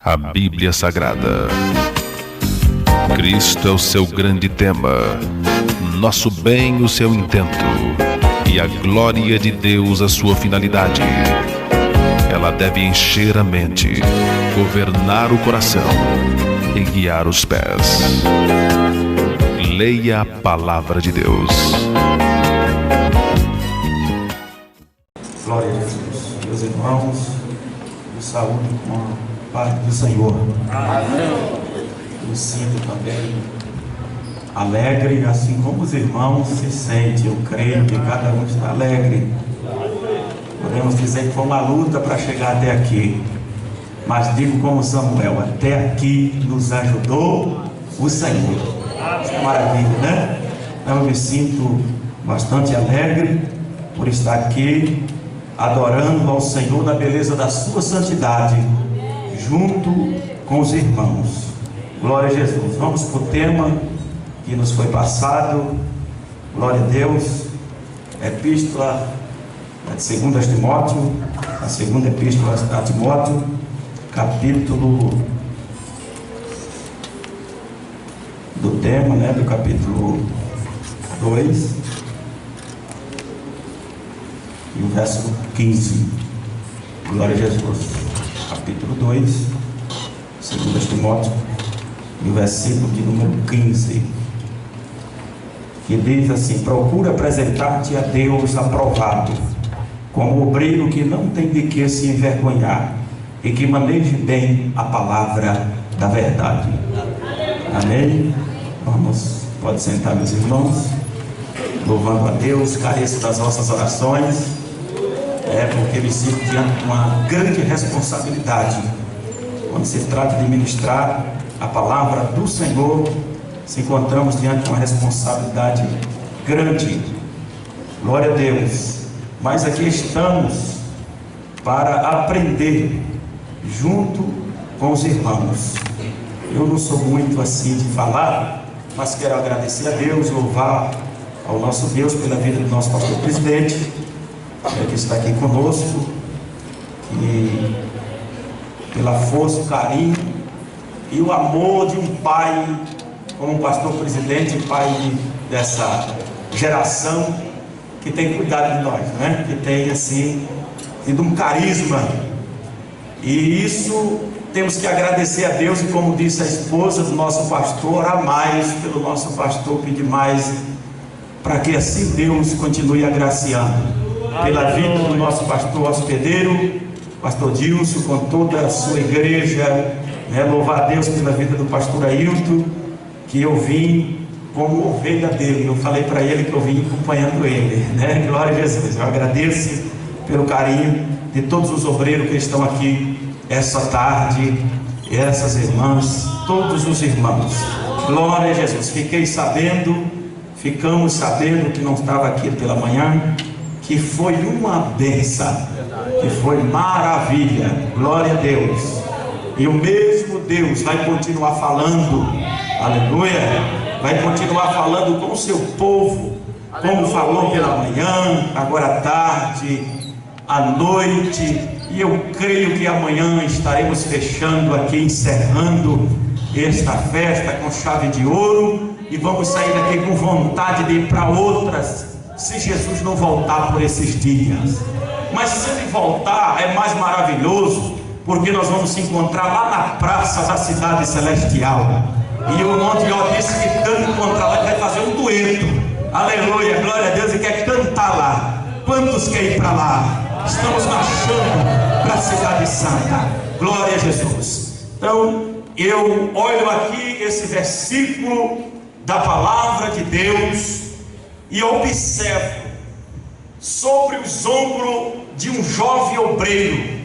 A Bíblia Sagrada. Cristo é o seu grande tema, nosso bem o seu intento, e a glória de Deus a sua finalidade. Ela deve encher a mente, governar o coração e guiar os pés. Leia a palavra de Deus. Glória a Jesus. Meus irmãos, eu saúdo com a paz do Senhor. Amém. Me sinto também alegre, assim como os irmãos se sentem. Eu creio que cada um está alegre. Podemos dizer que foi uma luta para chegar até aqui, mas digo como Samuel: até aqui nos ajudou o Senhor. Que maravilha, né? Então eu me sinto bastante alegre por estar aqui adorando ao Senhor na beleza da sua santidade, junto com os irmãos. Glória a Jesus. Vamos para o tema que nos foi passado. Glória a Deus. Epístola de 2 Timóteo, a segunda epístola a Timóteo, capítulo do tema, né, do capítulo 2 e o verso 15. Glória a Jesus. Capítulo 2, 2 Timóteo, e o versículo de número 15, que diz assim: procura apresentar-te a Deus aprovado, como obreiro que não tem de que se envergonhar e que maneje bem a palavra da verdade. Amém? Vamos, pode sentar, meus irmãos, louvando a Deus. Careço das vossas orações, porque me sinto diante de uma grande responsabilidade quando se trata de ministrar a palavra do Senhor. Se encontramos diante de uma responsabilidade grande. Glória a Deus. Mas aqui estamos para aprender junto com os irmãos. Eu não sou muito assim de falar, mas quero agradecer a Deus, louvar ao nosso Deus pela vida do nosso pastor presidente, que está aqui conosco, e pela força, o carinho e o amor de um pai, como pastor presidente, pai dessa geração, que tem cuidado de nós, né? Que tem assim tido um carisma, e isso temos que agradecer a Deus. E como disse a esposa do nosso pastor, orar mais pelo nosso pastor, pedir mais, para que assim Deus continue agraciando pela vida do nosso pastor hospedeiro, pastor Dilson, com toda a sua igreja, né? Louvar a Deus pela vida do pastor Ailton, que eu vim como ovelha dele. Eu falei para ele que eu vim acompanhando ele, né? Glória a Jesus. Eu agradeço pelo carinho de todos os obreiros que estão aqui essa tarde, essas irmãs, todos os irmãos. Glória a Jesus. Ficamos sabendo que não estava aqui pela manhã, que foi uma bênção, que foi maravilha. Glória a Deus. E o mesmo Deus vai continuar falando, aleluia, vai continuar falando com o seu povo, como falou pela manhã, agora à tarde, à noite. E eu creio que amanhã estaremos fechando aqui, encerrando esta festa com chave de ouro, e vamos sair daqui com vontade de ir para outras, se Jesus não voltar por esses dias. Mas se ele voltar, é mais maravilhoso, porque nós vamos se encontrar lá na praça da cidade celestial. E o Monte Ó disse que quando encontrar lá, vai fazer um dueto. Aleluia, glória a Deus, e quer cantar lá. Quantos querem ir para lá? Estamos marchando para a cidade santa. Glória a Jesus. Então, eu olho aqui esse versículo da palavra de Deus e observo sobre os ombros de um jovem obreiro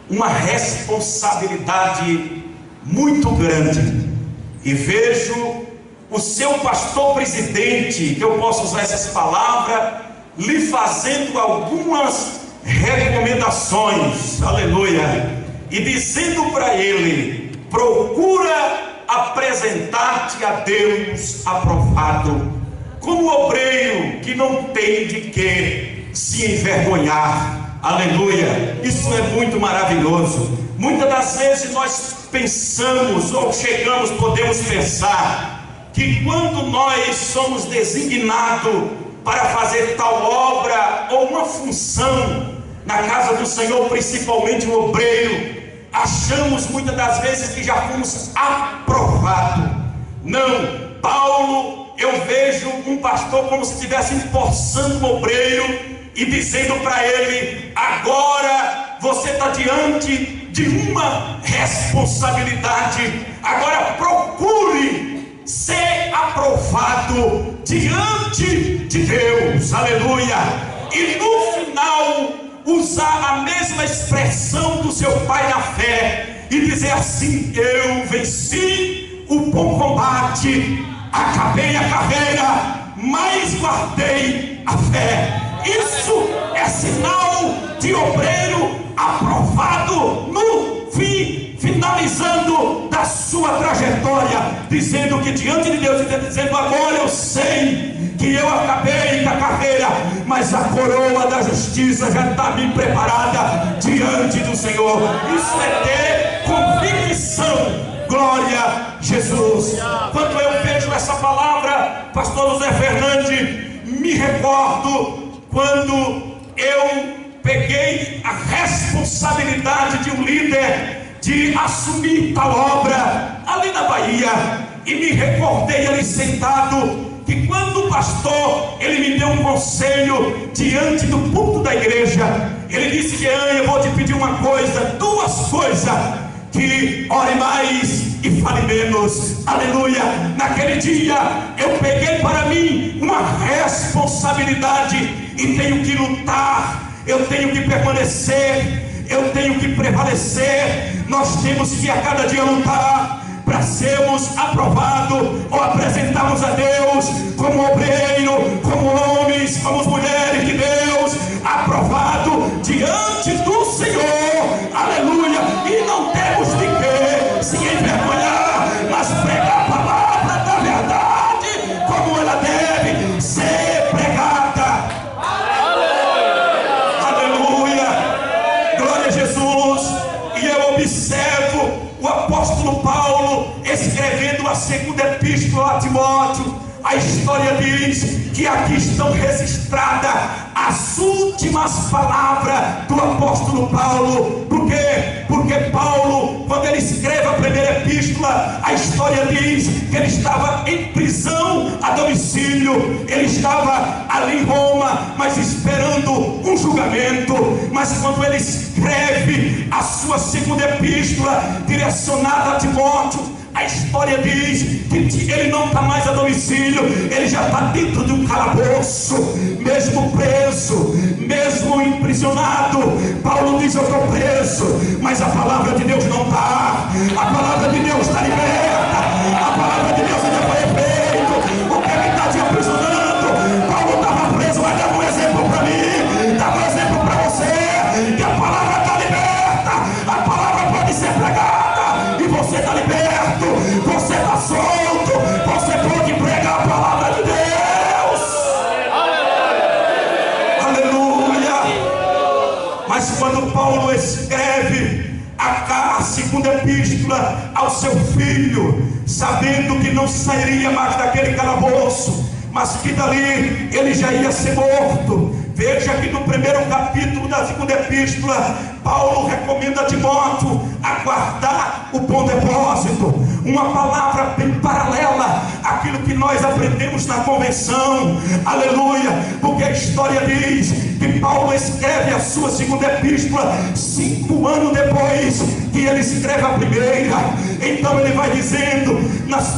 uma responsabilidade muito grande, e vejo o seu pastor presidente, que eu posso usar essas palavras, lhe fazendo algumas recomendações, aleluia, e dizendo para ele: procura apresentar-te a Deus aprovado, como obreiro que não tem de que se envergonhar. Aleluia, isso é muito maravilhoso. Muitas das vezes nós pensamos ou podemos pensar que quando nós somos designados para fazer tal obra ou uma função na casa do Senhor, principalmente o obreiro, achamos muitas das vezes que já fomos aprovados. Não, Paulo, eu vejo um pastor como se estivesse forçando o obreiro e dizendo para ele: agora você está diante de uma responsabilidade, agora procure ser aprovado diante de Deus, aleluia. E no final usar a mesma expressão do seu pai na fé e dizer assim: eu venci o bom combate, acabei a carreira, mas guardei a fé. Isso é sinal de obreiro aprovado no fim, finalizando da sua trajetória, dizendo que diante de Deus, dizendo: agora eu sei que eu acabei da carreira, mas a coroa da justiça já está bem preparada diante do Senhor. Isso é ter convicção. Glória a Jesus. Quando eu vejo essa palavra, pastor José Fernandes, me recordo quando eu peguei a responsabilidade de um líder de assumir tal obra ali na Bahia, e me recordei ali sentado que quando o pastor ele me deu um conselho diante do púlpito da igreja, ele disse: que eu vou te pedir uma coisa, duas coisas, que ore mais e fale menos, aleluia. Naquele dia eu peguei para mim uma responsabilidade e tenho que lutar, eu tenho que permanecer, eu tenho que prevalecer. Nós temos que a cada dia lutar para sermos aprovados ou apresentarmos a Deus como obreiro, como homens, como mulheres de Deus, aprovado diante do Senhor, aleluia. E não temos de que se envergonhar, mas pregar a palavra da verdade como ela deve ser pregada, aleluia, glória a Jesus. E eu observo o apóstolo Paulo escrevendo a segunda epístola a Timóteo. A história diz que aqui estão registradas as últimas palavras do apóstolo Paulo. Por quê? Porque Paulo, quando ele escreve a primeira epístola, a história diz que ele estava em prisão a domicílio, ele estava ali em Roma, mas esperando um julgamento. Mas quando ele escreve a sua segunda epístola direcionada a Timóteo, a história diz que ele não está mais a domicílio, ele já está dentro de um calabouço, mesmo preso, mesmo emprisionado. Paulo diz: eu estou preso, mas a palavra de Deus não está, a palavra de Deus está liberta, a palavra de Deus ainda foi efeito. O que ele está te aprisionando? Paulo estava preso, mas dá um exemplo para mim, dá um exemplo para você, que a palavra está liberta, a palavra pode ser pregada, e você está liberto. Você está solto, você pode pregar a palavra de Deus, aleluia. Mas quando Paulo escreve a segunda epístola ao seu filho, sabendo que não sairia mais daquele calabouço, mas que dali ele já ia ser morto, veja que no primeiro capítulo da segunda epístola, Paulo recomenda a Timóteo a guardar o bom depósito. Uma palavra bem paralela àquilo que nós aprendemos na convenção, aleluia. Porque a história diz que Paulo escreve a sua segunda epístola 5 anos depois que ele escreve a primeira. Então ele vai dizendo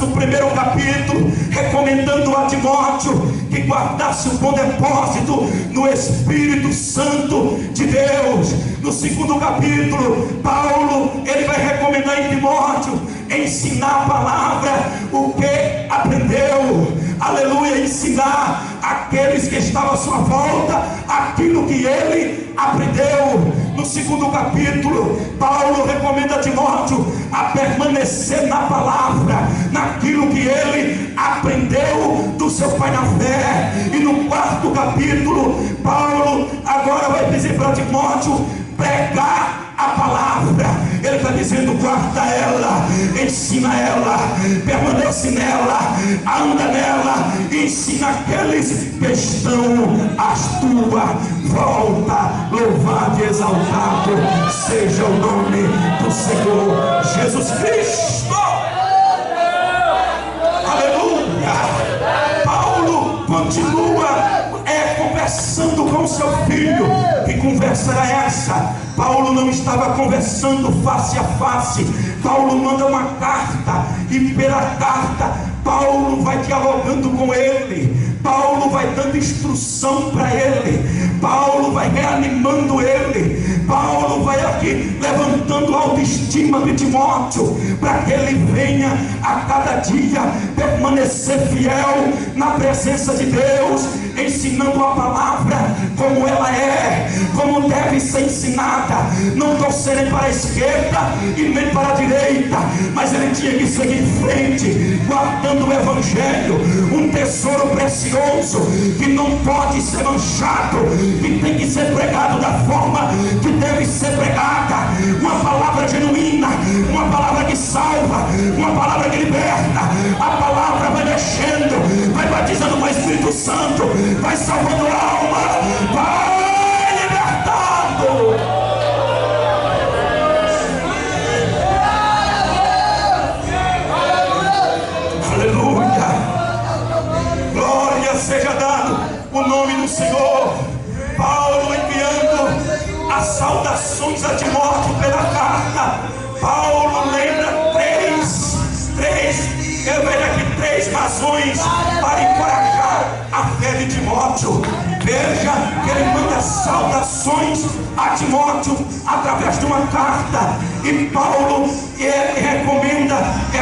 no primeiro capítulo, recomendando a Timóteo que guardasse o bom depósito no Espírito Santo de Deus. No segundo capítulo, Paulo ele vai recomendar em Timóteo ensinar a palavra, o que aprendeu, aleluia, ensinar aqueles que estavam à sua volta aquilo que ele aprendeu. No segundo capítulo, Paulo recomenda a Timóteo a permanecer na palavra, naquilo que ele aprendeu do seu pai na fé. E no quarto capítulo, Paulo agora vai dizer para Timóteo pregar a palavra. Ele está dizendo: guarda ela, ensina ela, permanece nela, anda nela, ensina aqueles que estão às tuas volta. Louvado e exaltado seja o nome do Senhor Jesus Cristo. Aleluia. Paulo continua conversando com seu filho. Que conversa era essa? Paulo não estava conversando face a face. Paulo manda uma carta, e pela carta Paulo vai dialogando com ele. Paulo vai dando instrução para ele. Paulo vai reanimando ele. Paulo vai aqui levantando a autoestima de Timóteo, para que ele venha a cada dia permanecer fiel na presença de Deus, ensinando a palavra como ela é, como deve ser ensinada, não torcer nem para a esquerda e nem para a direita, mas ele tinha que seguir em frente, guardando o evangelho, um tesouro precioso que não pode ser manchado, que tem que ser pregado da forma que deve ser pregada, uma palavra genuína, uma palavra que salva, uma palavra que liberta. A palavra vai mexendo, vai batizando com o Espírito Santo, vai salvando a alma, vai libertando. Aleluia. Glória seja dado o nome do Senhor. Paulo enviando as saudações a Timóteo pela carta. Paulo lembra três razões para encorajar a fé de Timóteo. Veja que ele manda saudações a Timóteo através de uma carta, e Paulo ele recomenda,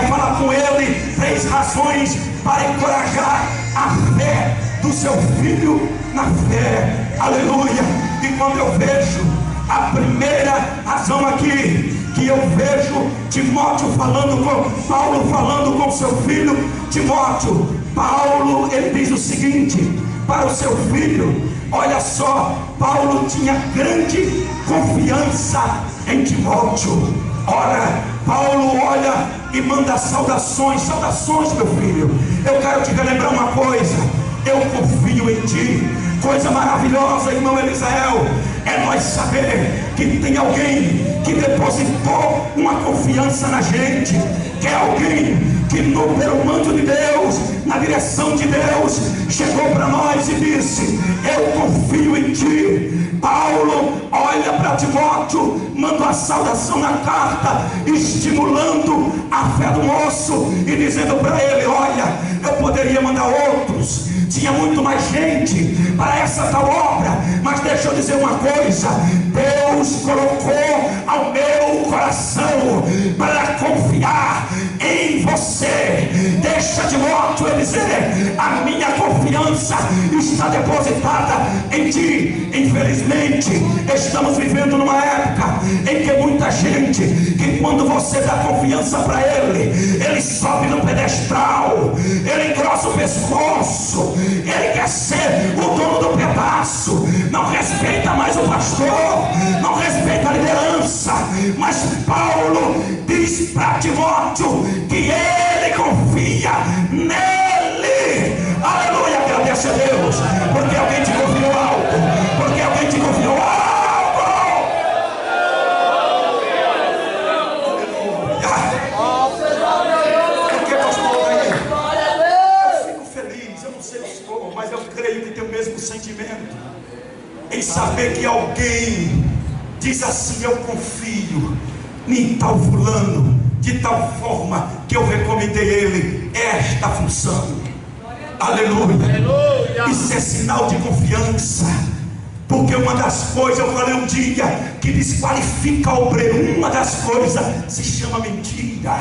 falar com ele três razões para encorajar a fé do seu filho na fé. Aleluia. E quando eu vejo a primeira razão aqui, que eu vejo Timóteo falando com Paulo, falando com seu filho Timóteo, Paulo ele diz o seguinte para o seu filho. Olha só, Paulo tinha grande confiança em Timóteo. Ora, Paulo olha e manda saudações, meu filho, eu quero te relembrar uma coisa, eu confio em ti. Coisa maravilhosa, irmão Elisael, é nós saber que tem alguém que depositou uma confiança na gente, que é alguém que pelo manto de Deus, na direção de Deus, chegou para nós e disse: eu confio em ti. Paulo olha para Timóteo, manda uma saudação na carta, estimulando a fé do moço e dizendo para ele: olha, eu poderia mandar outros, tinha muito mais gente para essa tal obra, mas deixa eu dizer uma coisa: Deus colocou ao meu coração para confiar em você. Deixa Timóteo ele dizer: a minha confiança está depositada em ti. Infelizmente estamos vivendo numa época em que muita gente, que quando você dá confiança para ele sobe no pedestal, ele engrossa o pescoço, ele quer ser o dono do pedaço, não respeita mais o pastor, não respeita a liderança. Mas Paulo diz para Timóteo que ele confia nele. Aleluia, agradece a Deus, porque alguém te confiou algo, porque alguém te confiou algo. Porque pastor aí, eu fico feliz, eu não sei o senhor, mas eu creio que tem o mesmo sentimento em saber que alguém diz assim: eu confio em tal fulano, de tal forma que eu recomendei ele esta função. Aleluia. Isso é sinal de confiança, porque uma das coisas, eu falei um dia, que desqualifica o obreiro, uma das coisas se chama mentira.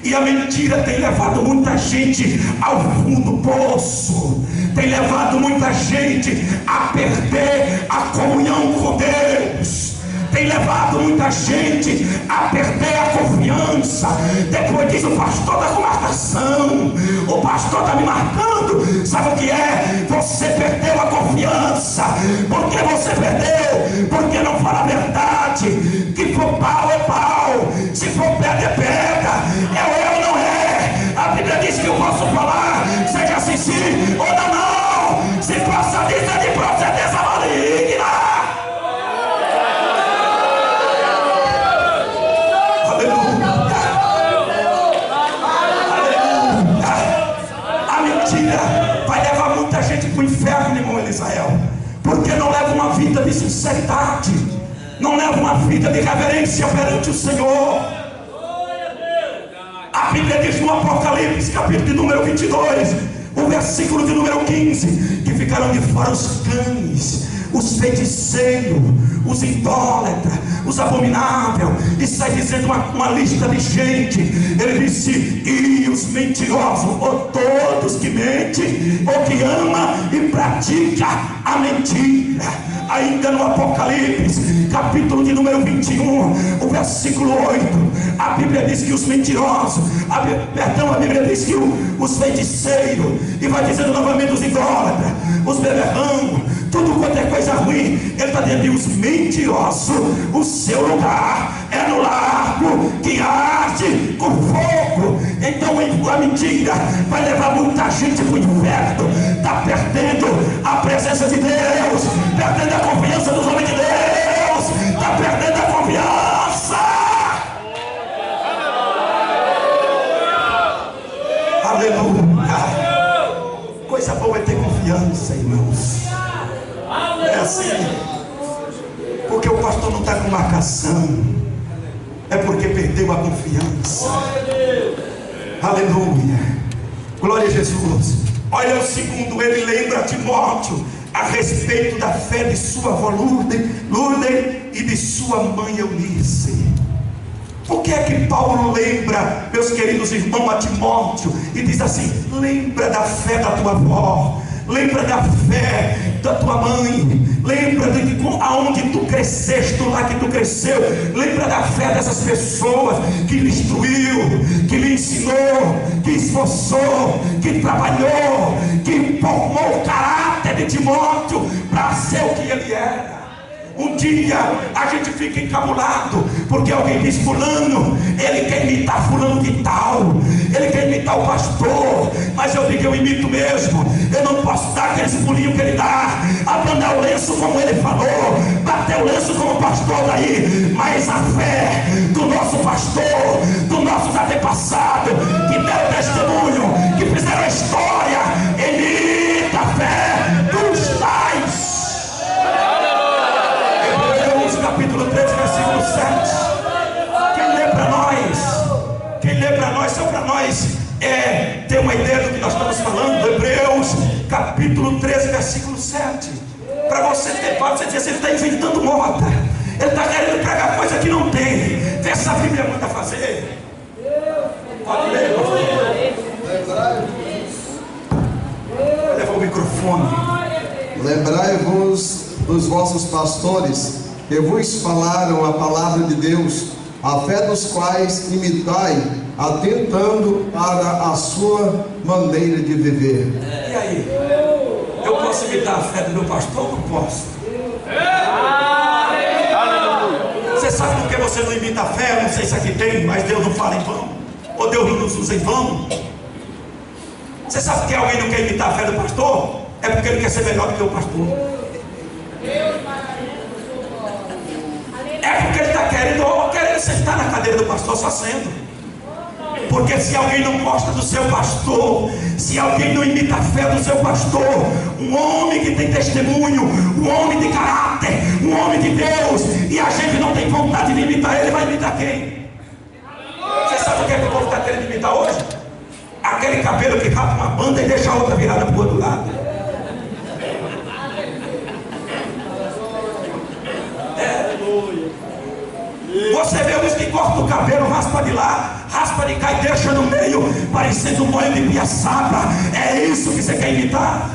E a mentira tem levado muita gente ao fundo do poço, tem levado muita gente a perder a comunhão com Deus, tem levado muita gente a perder a confiança. Depois diz: o pastor está com marcação, o pastor está me marcando. Sabe o que é? Você perdeu a confiança. Por que você perdeu? Porque não fala a verdade, que for pau é pau. Se for pedra, é pedra. É ou não é? A Bíblia diz que eu posso falar, seja sim, sim ou não. Se procedência de procedência maligna. Aleluia. A mentira vai levar muita gente para o inferno, irmão Elisael, porque não leva uma vida de sinceridade, não leva uma vida de reverência perante o Senhor. A Bíblia diz no Apocalipse, capítulo de número 22, o versículo de número 15, que ficaram de fora os cães, os feiticeiros, os idólatras, os abomináveis, e sai dizendo uma lista de gente. Ele disse: e os mentirosos, ou todos que mentem, ou que ama e pratica a mentira. Ainda no Apocalipse, capítulo de número 21, o versículo 8, a Bíblia diz que os mentirosos, a Bíblia diz que os feiticeiros, e vai dizendo novamente os idólatras, os beberrão, tudo quanto é coisa ruim, ele está dizendo: os mentirosos, o seu lugar é no lago que arde com fogo. Então a mentira vai levar muita gente para o inferno. Está perdendo a presença de Deus, perdendo a confiança dos homens de Deus, está perdendo a confiança. Aleluia. Coisa boa é ter confiança, irmãos. É assim, porque o pastor não está com marcação, é porque perdeu a confiança. Aleluia, glória a Jesus. Olha o segundo, ele lembra Timóteo a respeito da fé de sua avó Lourdes e de sua mãe Eunice. Por que é que Paulo lembra, meus queridos irmãos, a Timóteo e diz assim: lembra da fé da tua avó, lembra da fé da tua mãe, lembra de aonde tu cresceste, lá que tu cresceu, lembra da fé dessas pessoas que lhe instruiu, que lhe ensinou, que esforçou, que trabalhou, que formou o caráter de Timóteo para ser o que ele era. Um dia a gente fica encabulado porque alguém diz: fulano, ele quer imitar fulano de tal, ele quer imitar o pastor. Mas eu digo: eu imito mesmo. Eu não posso dar aqueles pulinhos que ele dá, abanar o lenço como ele falou, bater o lenço como o pastor daí. Mas a fé do nosso pastor, dos nossos antepassados, que deram testemunho, que fizeram a história, imita a fé dos tais. Capítulo 13, versículo 7. Quem lê para nós, só para nós ter uma ideia do que nós estamos falando. Hebreus, capítulo 13, versículo 7. Para você ter paz, você diz assim: ele está inventando moda, ele está querendo pregar coisa que não tem. Vê se a Bíblia manda fazer. Pode ler, pastor. Leva o microfone. Lembrai-vos dos vossos pastores que vos falaram a palavra de Deus, a fé dos quais imitai, atentando para a sua maneira de viver. E aí? Eu posso imitar a fé do meu pastor ou não posso? Você sabe por que você não imita a fé? Eu não sei se aqui tem, mas Deus não fala em vão, ou Deus não nos usa em vão. Você sabe por que alguém não quer imitar a fé do pastor? É porque ele quer ser melhor do que o pastor. É porque ele está querendo sentar na cadeira do pastor, só sendo. Porque se alguém não gosta do seu pastor, se alguém não imita a fé do seu pastor, um homem que tem testemunho, um homem de caráter, um homem de Deus, e a gente não tem vontade de imitar ele, vai imitar quem? Você sabe o que é que o povo está querendo imitar hoje? Aquele cabelo que rapa uma banda e deixa a outra virada para o outro lado. Você vê uns que cortam o cabelo, raspa de lá, raspa de cá e deixa no meio, parecendo um molho de piaçaba. É isso que você quer imitar?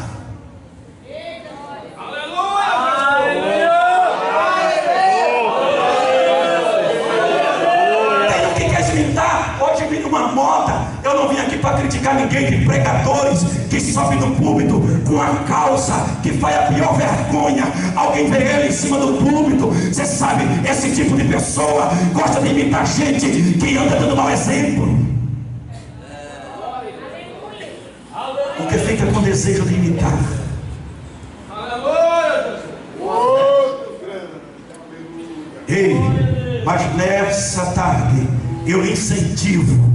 Tem um que quer imitar. Hoje hoje vem uma moda. Eu não vim aqui para criticar ninguém, de pregadores que sobem no púlpito com a calça que faz a pior vergonha. Alguém vê ele em cima do púlpito. Você sabe, esse tipo de pessoa gosta de imitar gente que anda dando mau exemplo, porque fica com desejo de imitar. Ei, mas nessa tarde eu lhe incentivo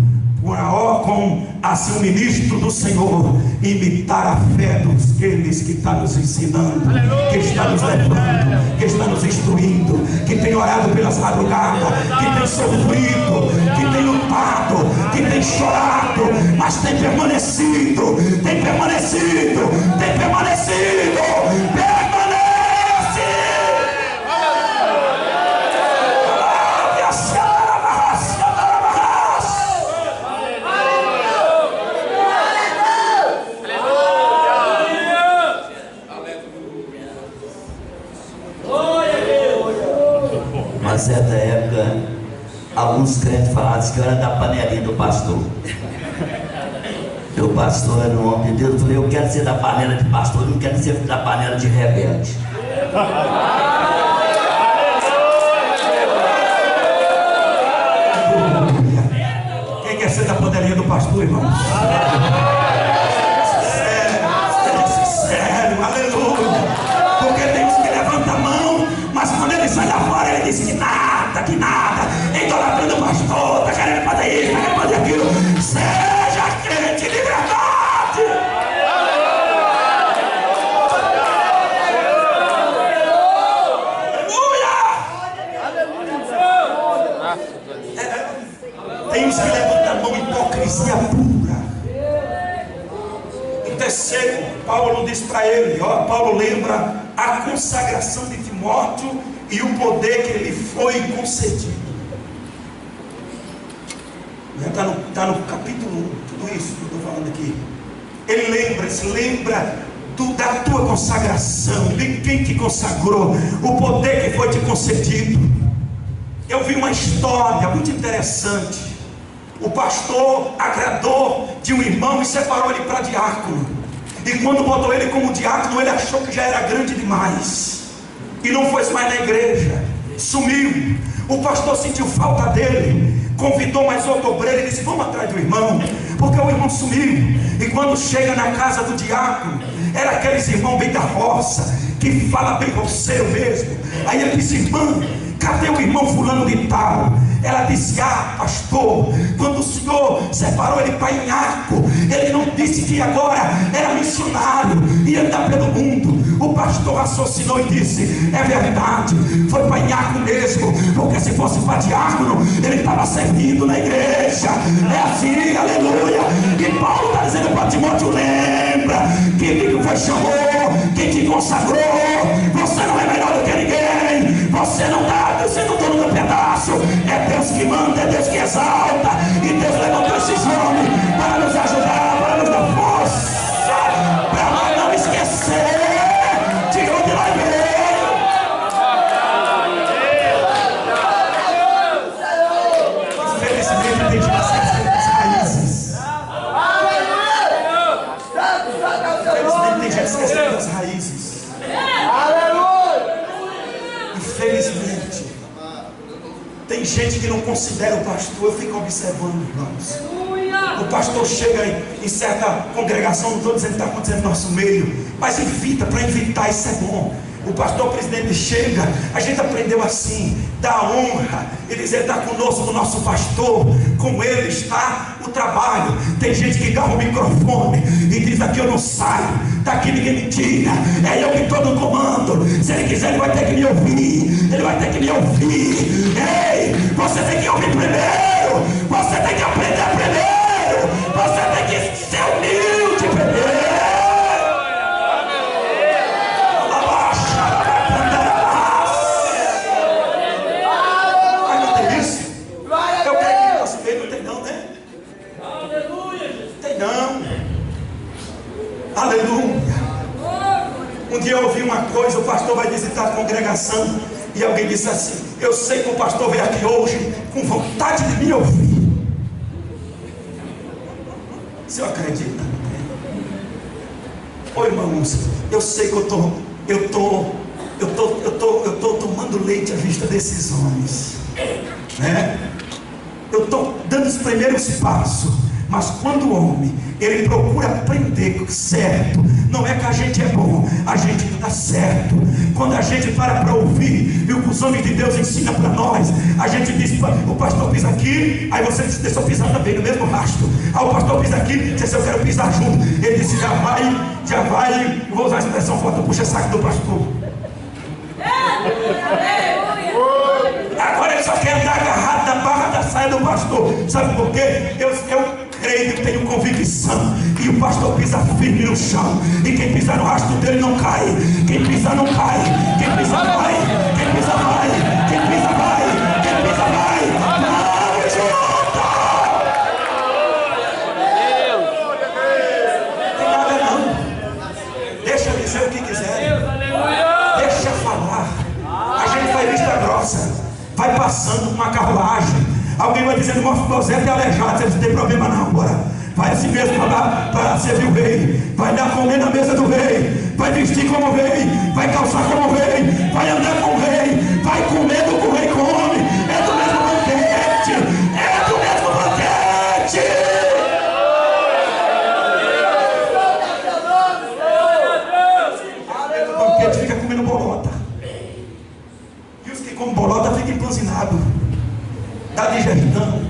a ser um ministro do Senhor, imitar a fé daqueles que está nos ensinando, que está nos levando, que está nos instruindo, que tem orado pelas madrugadas, que tem sofrido, que tem lutado, que tem chorado, mas tem permanecido, tem permanecido, tem permanecido, Uma certa época, alguns crentes falaram que eu era da panelinha do pastor. O pastor era um homem de Deus. Eu falei, eu quero ser da panela de pastor, não quero ser da panela de rebelde. Quem quer ser da panelinha do pastor, irmão? Sério, aleluia. Porque tem uns que levantam a mão, mas quando ele sai lá fora, ele diz que nada, idolatrando o pastor, está querendo fazer isso, está querendo fazer aquilo. Seja crente de verdade. Aleluia. Tem uns que levantam a mão, hipocrisia pura. Em terceiro, Paulo diz para ele, Paulo lembra a consagração de Timóteo e o poder que ele foi concedido. Está no capítulo 1, tudo isso que eu estou falando aqui. Ele se lembra da tua consagração, de quem te consagrou, o poder que foi te concedido. Eu vi uma história muito interessante. O pastor agradou de um irmão e separou ele para diácono. E quando botou ele como diácono, ele achou que já era grande demais e não foi mais na igreja, sumiu. O pastor sentiu falta dele, convidou mais outro obreiro e disse, vamos atrás do irmão, porque o irmão sumiu. E quando chega na casa do diácono, era aqueles irmãos bem da roça, que fala bem grosseiro mesmo. Aí ele disse, irmã, cadê o irmão fulano de tal? Ela disse, pastor, quando o senhor separou ele para Inhaco, ele não disse que agora era missionário, ia andar pelo mundo. O pastor raciocinou e disse, é verdade, foi para Inhaco mesmo, porque se fosse para diácono, ele estava servindo na igreja. É assim, aleluia. E Paulo está dizendo para Timóteo, lembra, quem foi chamou, quem te consagrou, você não é melhor do que ninguém, você não está no pedaço, é Deus que manda, é Deus que exalta, e Deus levantou esses homens para nos ajudar, para nos dar força, para nós não esquecer de onde nós veio. Infelizmente tem gente que esquece das raízes. Infelizmente tem gente que esquece das raízes. Infelizmente tem gente que não considera o pastor. Eu fico observando, irmãos. O pastor chega em certa congregação, não estou dizendo que está acontecendo no nosso meio, mas invita, para invitar, isso é bom. O pastor presidente chega, a gente aprendeu assim, dá honra, e dizer, está conosco o nosso pastor, com ele está o trabalho. Tem gente que agarra o microfone e diz, aqui eu não saio, daqui ninguém me tira, é eu que estou no comando. Se ele quiser, ele vai ter que me ouvir, ele vai ter que me ouvir. Ei, você tem que ouvir primeiro, você tem que aprender primeiro, você tem que ser humilde primeiro. Aleluia. Um dia eu ouvi uma coisa, o pastor vai visitar a congregação e alguém disse assim, eu sei que o pastor veio aqui hoje com vontade de me ouvir. Você acredita? Ô irmãos, eu sei que eu tô tomando leite à vista desses homens, né? Eu estou dando os primeiros passos. Mas quando o homem, ele procura aprender certo, não é que a gente é bom, a gente não dá certo. Quando a gente para ouvir e o que os homens de Deus ensinam para nós, a gente diz, o pastor pisa aqui, aí você diz, deixa eu pisar também no mesmo rastro. Aí o pastor pisa aqui, diz, eu quero pisar junto. Ele disse, já vai, eu vou usar a expressão forte, puxa saco do pastor. Agora ele só quer andar agarrado na barra da saia do pastor. Sabe por quê? Eu creio que tenho convicção. E o pastor pisa firme no chão. E quem pisar no rastro dele não cai. Quem pisa não cai. Quem pisa vai. Quem pisa vai. Quem pisa vai. Quem pisa vai. Não adianta. Não tem nada não. Deixa dizer o que quiser. Deixa falar. A gente vai vista grossa. Vai passando uma carruagem. Alguém vai dizendo, nosso José é aleijado. Você não tem problema não, bora. Vai assim mesmo para servir o rei. Vai dar comer na mesa do rei. Vai vestir como rei. Vai calçar como rei. Vai andar com o rei. Vai comer do que o rei come. É do mesmo banquete. É do mesmo banquete. O banquete fica comendo bolota. E os que comem bolota ficam emplanzinados. Da digestão,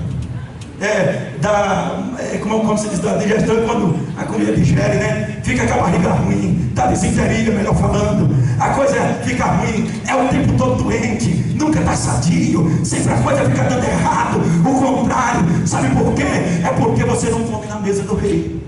como se diz, da digestão, quando a comida digere, né? Fica com a barriga ruim, da desinteria, melhor falando, a coisa fica ruim, é o tempo todo doente, nunca está sadio, sempre a coisa fica dando errado, o contrário, sabe por quê? É porque você não come na mesa do rei.